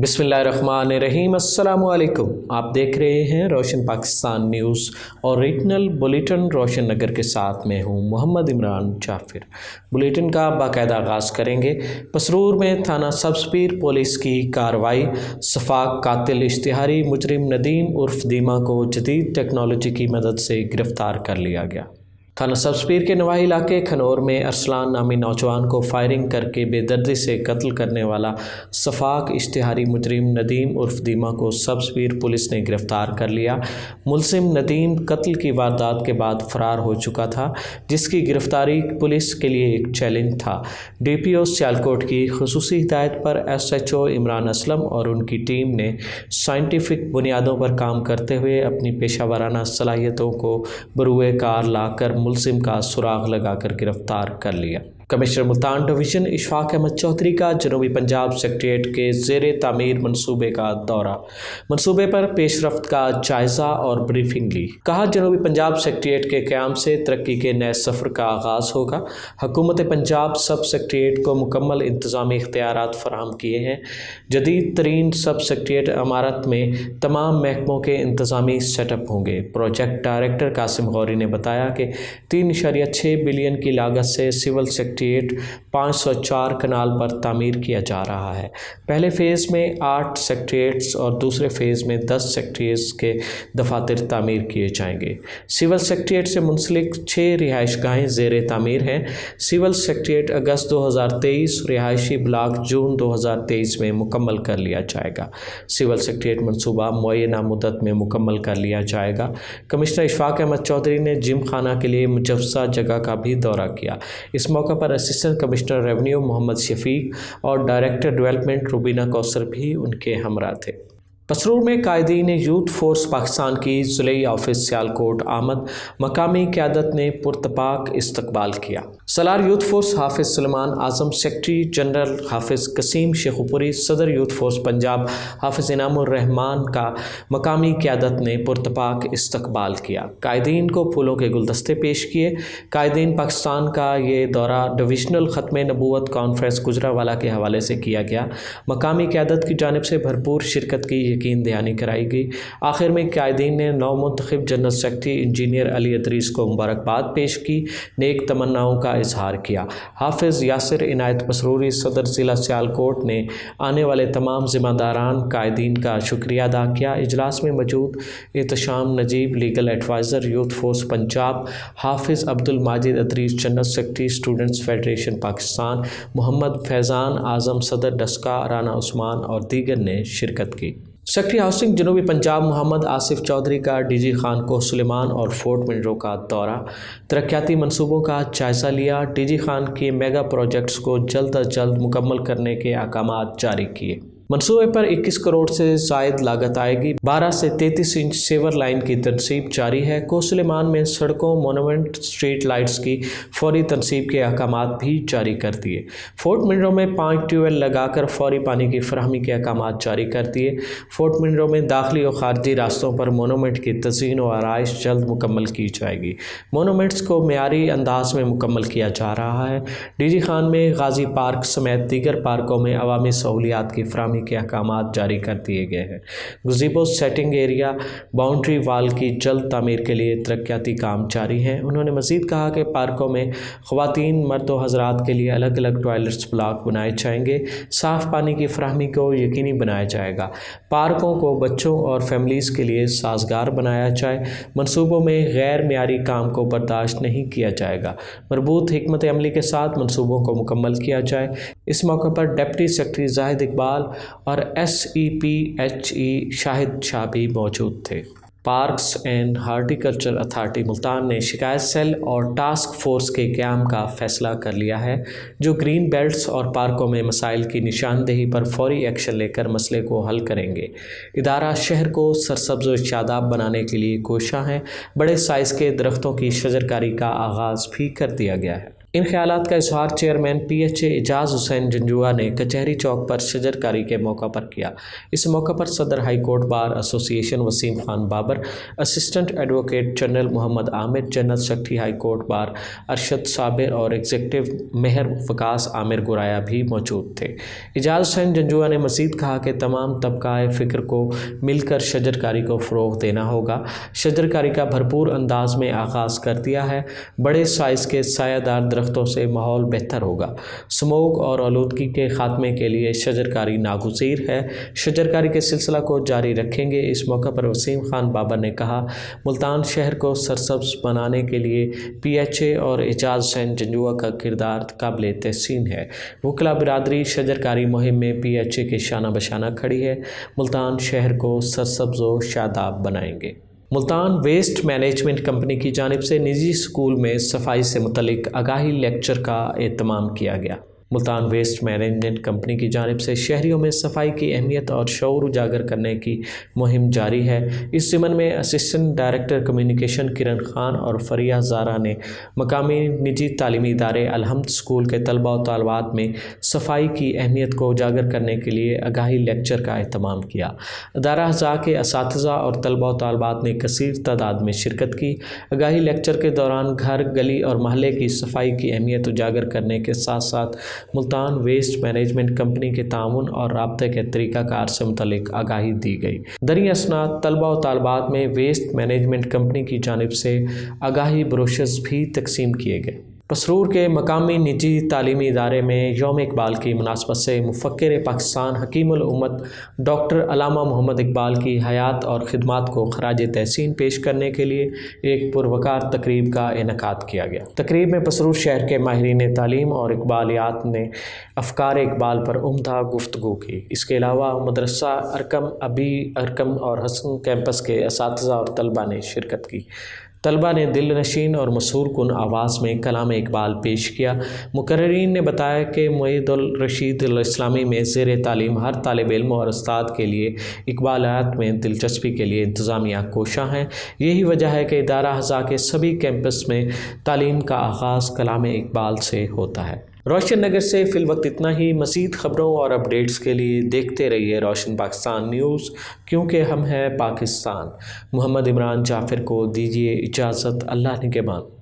बिस्मिल्लाहिर्रहमानिर्रहीम। अस्सलाम वालेकुम। आप देख रहे हैं रोशन पाकिस्तान न्यूज़ और रीजनल बुलेटिन रोशन नगर के साथ में हूँ मोहम्मद इमरान जाफिर। बुलेटिन का बाकायदा आगाज़ करेंगे। पसरूर में थाना सब्ज़पीर पुलिस की कार्रवाई। सफाक कातिल इश्तिहारी मुजरिम नदीम उर्फ दीमा को जदीद टेक्नोलॉजी की मदद से गिरफ़्तार कर लिया गया। थाना सब्ज़पीर के नवाही इलाके खनौर में अरसलान नामी नौजवान को फायरिंग करके बेदर्दी से कत्ल करने वाला सफाक इश्तिहारी मुजरिम नदीम उर्फ दीमा को सब्ज़पीर पुलिस ने गिरफ़्तार कर लिया। मुलजिम नदीम कत्ल की वारदात के बाद फ़रार हो चुका था, जिसकी गिरफ़्तारी पुलिस के लिए एक चैलेंज था। DPO सियालकोट की खुसूसी हिदायत पर SHO इमरान असलम और उनकी टीम ने साइंटिफिक बुनियादों पर काम करते हुए अपनी पेशा वाराना सलाहियतों को बरूए कार लाकर मुलजिम का सुराग लगाकर गिरफ्तार कर लिया। कमिश्नर मुल्तान डिवीज़न इशफाक अहमद चौधरी का जनूबी पंजाब सेक्रेटेरिएट के ज़ेरे तामीर मनसूबे का दौरा। मनसूबे पर पेशरफ्त का जायज़ा और ब्रीफिंग ली। कहा, जनूबी पंजाब सेक्रेटेरिएट के क़याम से तरक्की के नए सफ़र का आगाज़ होगा। हुकूमत पंजाब सब सेक्रेटेरिएट को मुकम्मल इंतज़ामी इख्तियारात फराहम किए हैं। जदीद तरीन सब सेक्रेटेरिएट इमारत में तमाम महकमों के इंतज़ामी सेटअप होंगे। प्रोजेक्ट डायरेक्टर कासिम गौरी ने बताया कि 3.6 बिलियन की लागत से सिविल सेक्रेटेरिएट 504 कनाल पर तामीर किया जा रहा है। पहले फ़ेज़ में 8 सेक्रेटेरिएट्स और दूसरे फ़ेज़ में 10 सेक्रेटेरिएट्स के दफातर तामीर किए जाएंगे। सिविल सेक्रेटेरिएट से मुंसलिक 6 रिहाइशगाहें ज़ेरे तामीर हैं। सिविल सेक्रेटेरिएट अगस्त 2023, रिहायशी ब्लॉक जून 2023 में मुकम्मल कर लिया जाएगा। सिविल सेक्रेटेरिएट मनसूबा मुअय्यना मुद्दत में मुकम्मल कर लिया जाएगा। कमिश्नर इशफाक अहमद चौधरी ने जिम खाना के लिए मुजव्वज़ा जगह का भी दौरा किया। इस मौके पर assistant commissioner revenue Mohammad Shafiq और डायरेक्टर डेवलपमेंट रुबीना कौसर भी उनके हमरा थे। पसरूर में कायदीन यूथ फोर्स पाकिस्तान की ज़िले ऑफिस सियालकोट आमद। मकामी क़यादत ने पुरतपाक इस्तकबाल किया। सलार यूथ फोर्स हाफिज़ सलमान आज़म, सेक्रेटरी जनरल हाफिज़ कसीम शेखुपुरी, सदर यूथ फोर्स पंजाब हाफिज़ इनामुर रहमान का मकामी क़यादत ने पुरतपाक इस्तकबाल किया। कायदीन को फूलों के गुलदस्ते पेश किए। कायदीन पाकिस्तान का ये दौरा डिविजनल ख़त्म नबूवत कॉन्फ्रेंस गुजरावाला के हवाले से किया गया। मकामी क़यादत की जानिब से भरपूर शिरकत की यकीन दहानी कराई गई। आखिर में कायदीन ने नौमुंतखब general secretary engineer Ali Idrees को मुबारकबाद पेश की, नेक तमन्नाओं का इजहार किया। हाफिज़ यासिर इनायत पसरूरी, सदर ज़िला सियालकोट ने आने वाले तमाम ज़िम्मेदारान कायदीन का शुक्रिया अदा किया। इजलास में मौजूद Ehtesham Najeeb, legal adviser youth force Punjab, Hafiz Abdul Majid Idrees, general secretary students federation Pakistan, Mohammad Faizan Azam, सदर डस्का राना उस्मान और दीगर ने शिरकत की। सेक्रेटरी हाउसिंग जनूबी पंजाब मोहम्मद आसिफ चौधरी का DG खान को सुलेमान और फोर्ट मिनरो का दौरा। तरक्याती मनसूबों का जायज़ा लिया। DG खान के मेगा प्रोजेक्ट्स को जल्द अज जल्द मुकम्मल करने के अहकामात जारी किए। मनसूबे पर 21 करोड़ से ज़ायद लागत आएगी। 12 से 33 इंच सेवर लाइन की तनसीब जारी है। कोसलेमान में सड़कों, मोनूमेंट, स्ट्रीट लाइट्स की फौरी तनसीब के अहकामात भी जारी कर दिए। फोर्ट मिनरो में 5 ट्यूबवेल लगाकर फौरी पानी की फराहमी के अहकामात जारी कर दिए। फोर्ट मिनरो में दाखिली और खारजी रास्तों पर मोनूमेंट की तज़ीन और आराइश जल्द मुकम्मल की जाएगी। मोनूमेंट्स को मेयारी अंदाज में मुकम्मल किया जा रहा है। DG खान में गाजी पार्क समेत दीगर पार्कों में अवामी सहूलियात की फराहमी के अहकामात जारी कर दिए गए हैं। गज़ीबो, सेटिंग एरिया, बाउंड्री वाल की जल्द तामीर के लिए तरक्याती काम जारी हैं। उन्होंने मज़ीद कहा कि पार्कों में ख़वातीन, मर्द व हज़रात के लिए अलग अलग टॉयलेट्स ब्लॉक बनाए जाएंगे। साफ़ पानी की फराहमी को यकीनी बनाया जाएगा। पार्कों को बच्चों और फैमिलीज़ के लिए साजगार बनाया जाए। मनसूबों में गैर मियारी काम को बर्दाश्त नहीं किया जाएगा। मरबूत हिकमत अमली के साथ मनसूबों को मुकम्मल किया जाए। इस मौके पर डिप्टी सेक्रेटरी जाहिद इकबाल और SEPHE शाहिद शाह भी मौजूद थे। Parks and horticulture authority Multan ने शिकायत सेल और टास्क फोर्स के क़याम का फ़ैसला कर लिया है, जो ग्रीन बेल्ट्स और पार्कों में मसाइल की निशानदेही पर फौरी एक्शन लेकर मसले को हल करेंगे। इदारा शहर को सरसब्ज़ व शादाब बनाने के लिए कोशिश है। बड़े साइज़ के दरख्तों की शजरकारी का आगाज़ भी कर दिया गया है। ان خیالات کا اظہار چیئرمین PHA اعجاز حسین جنجوعہ نے کچہری چوک پر شجرکاری کے موقع پر کیا۔ اس موقع پر صدر high court bar association Waseem Khan Babar, assistant advocate general Muhammad Amir, general secretary high court bar Arshad Sabir اور ایگزیکٹو مہر وکاس عامر گرایا بھی موجود تھے۔ اعجاز حسین جنجوعہ نے مزید کہا کہ تمام طبقۂ فکر کو مل کر شجرکاری کو فروغ دینا ہوگا۔ شجرکاری کا بھرپور انداز میں آغاز کر دیا ہے۔ بڑے سائز کے سایہ دار درختوں سے ماحول بہتر ہوگا۔ سموگ اور آلودگی کے خاتمے کے لیے شجرکاری ناگزیر ہے۔ شجرکاری کے سلسلہ کو جاری رکھیں گے۔ اس موقع پر وسیم خان بابر نے کہا، ملتان شہر کو سرسبز بنانے کے لیے PHA اور اعجاز حسین جنجوعہ کا کردار قابل تحسین ہے۔ وکلاء برادری شجرکاری مہم میں PHA کے شانہ بشانہ کھڑی ہے۔ ملتان شہر کو سرسبز و شاداب بنائیں گے۔ ملتان ویسٹ مینجمنٹ کمپنی کی جانب سے نجی اسکول میں صفائی سے متعلق آگاہی لیکچر کا اہتمام کیا گیا۔ ملتان ویسٹ مینجمنٹ کمپنی کی جانب سے شہریوں میں صفائی کی اہمیت اور شعور اجاگر کرنے کی مہم جاری ہے۔ اس ضمن میں اسسٹنٹ ڈائریکٹر کمیونیکیشن کرن خان اور فریہ زارا نے مقامی نجی تعلیمی ادارے الحمد اسکول کے طلباء و طالبات میں صفائی کی اہمیت کو اجاگر کرنے کے لیے آگاہی لیکچر کا اہتمام کیا۔ ادارہ اعضاء کے اساتذہ اور طلباء و طالبات نے کثیر تعداد میں شرکت کی۔ آگاہی لیکچر کے دوران گھر، گلی اور محلے کی صفائی کی اہمیت اجاگر کرنے کے ساتھ ساتھ ملتان ویسٹ مینجمنٹ کمپنی کے تعاون اور رابطے کے طریقہ کار سے متعلق آگاہی دی گئی۔ دریں اثناء طلباء و طالبات میں ویسٹ مینجمنٹ کمپنی کی جانب سے آگاہی بروشرز بھی تقسیم کیے گئے۔ پسرور کے مقامی نجی تعلیمی ادارے میں یوم اقبال کی مناسبت سے مفکر پاکستان حکیم الامت ڈاکٹر علامہ محمد اقبال کی حیات اور خدمات کو خراج تحسین پیش کرنے کے لیے ایک پروقار تقریب کا انعقاد کیا گیا۔ تقریب میں پسرور شہر کے ماہرین تعلیم اور اقبالیات نے افکار اقبال پر عمدہ گفتگو کی۔ اس کے علاوہ مدرسہ ارکم، ابی ارکم اور حسن کیمپس کے اساتذہ اور طلباء نے شرکت کی۔ طلباء نے دل نشین اور مسحور کن آواز میں کلام اقبال پیش کیا۔ مقررین نے بتایا کہ معید الرشید الاسلامی میں زیر تعلیم ہر طالب علم اور استاد کے لیے اقبالیات میں دلچسپی کے لیے انتظامیہ کوشاں ہیں۔ یہی وجہ ہے کہ ادارہ اعضاء کے سبھی کیمپس میں تعلیم کا آغاز کلام اقبال سے ہوتا ہے۔ روشن نگر سے فی الوقت اتنا ہی۔ مزید خبروں اور اپڈیٹس کے لیے دیکھتے رہیے روشن پاکستان نیوز، کیونکہ ہم ہیں پاکستان۔ محمد عمران جعفر کو دیجیے اجازت، اللہ نگہبان۔